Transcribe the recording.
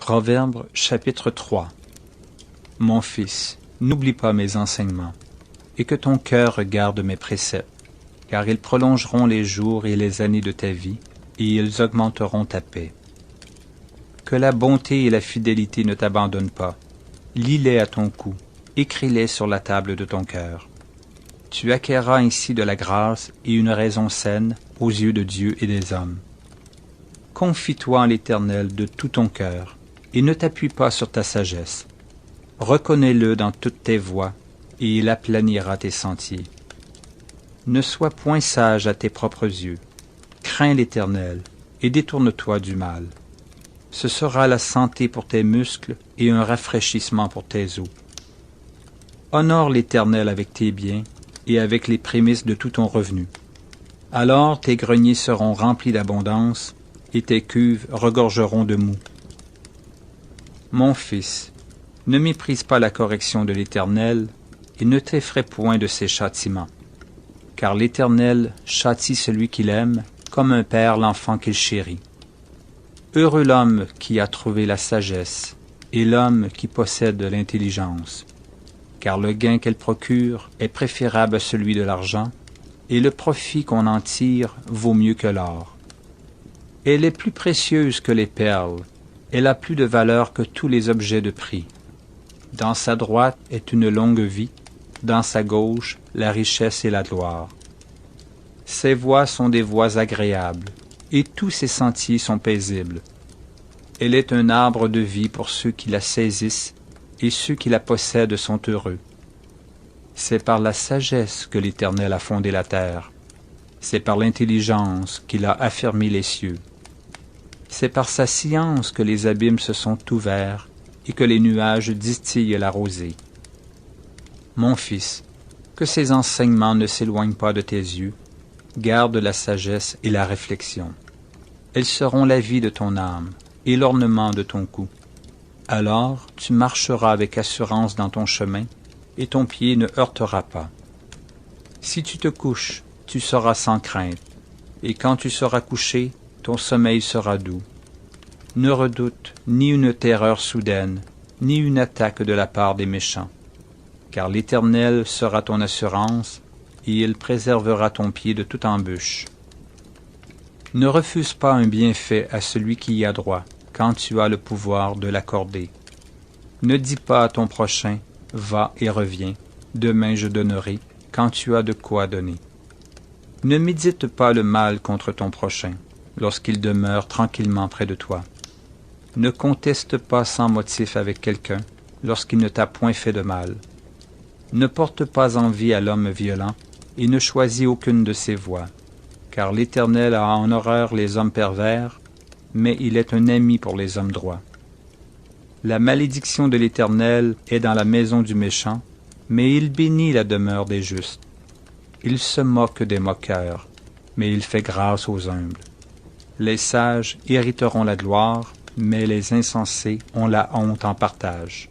Proverbe chapitre 3. Mon fils, n'oublie pas mes enseignements, et que ton cœur regarde mes préceptes, car ils prolongeront les jours et les années de ta vie, et ils augmenteront ta paix. Que la bonté et la fidélité ne t'abandonnent pas. Lis-les à ton cou, écris-les sur la table de ton cœur. Tu acquerras ainsi de la grâce et une raison saine aux yeux de Dieu et des hommes. Confie-toi en l'Éternel de tout ton cœur, et ne t'appuie pas sur ta sagesse. Reconnais-le dans toutes tes voies, et il aplanira tes sentiers. Ne sois point sage à tes propres yeux. Crains l'Éternel, et détourne-toi du mal. Ce sera la santé pour tes muscles et un rafraîchissement pour tes os. Honore l'Éternel avec tes biens et avec les prémices de tout ton revenu. Alors tes greniers seront remplis d'abondance, et tes cuves regorgeront de moût. Mon fils, ne méprise pas la correction de l'Éternel, et ne t'effraie point de ses châtiments. Car l'Éternel châtie celui qu'il aime, comme un père l'enfant qu'il chérit. Heureux l'homme qui a trouvé la sagesse, et l'homme qui possède l'intelligence. Car le gain qu'elle procure est préférable à celui de l'argent, et le profit qu'on en tire vaut mieux que l'or. Elle est plus précieuse que les perles, elle a plus de valeur que tous les objets de prix. Dans sa droite est une longue vie, dans sa gauche la richesse et la gloire. Ses voies sont des voies agréables, et tous ses sentiers sont paisibles. Elle est un arbre de vie pour ceux qui la saisissent, et ceux qui la possèdent sont heureux. C'est par la sagesse que l'Éternel a fondé la terre. C'est par l'intelligence qu'il a affermi les cieux. C'est par sa science que les abîmes se sont ouverts et que les nuages distillent la rosée. Mon fils, que ces enseignements ne s'éloignent pas de tes yeux, garde la sagesse et la réflexion. Elles seront la vie de ton âme et l'ornement de ton cou. Alors tu marcheras avec assurance dans ton chemin, et ton pied ne heurtera pas. Si tu te couches, tu seras sans crainte, et quand tu seras couché, ton sommeil sera doux. Ne redoute ni une terreur soudaine, ni une attaque de la part des méchants, car l'Éternel sera ton assurance, et il préservera ton pied de toute embûche. Ne refuse pas un bienfait à celui qui y a droit, quand tu as le pouvoir de l'accorder. Ne dis pas à ton prochain, va et reviens, demain je donnerai, quand tu as de quoi donner. Ne médite pas le mal contre ton prochain, lorsqu'il demeure tranquillement près de toi. Ne conteste pas sans motif avec quelqu'un, lorsqu'il ne t'a point fait de mal. Ne porte pas envie à l'homme violent, et ne choisis aucune de ses voies, car l'Éternel a en horreur les hommes pervers, mais il est un ami pour les hommes droits. La malédiction de l'Éternel est dans la maison du méchant, mais il bénit la demeure des justes. Il se moque des moqueurs, mais il fait grâce aux humbles. Les sages hériteront la gloire, mais les insensés ont la honte en partage.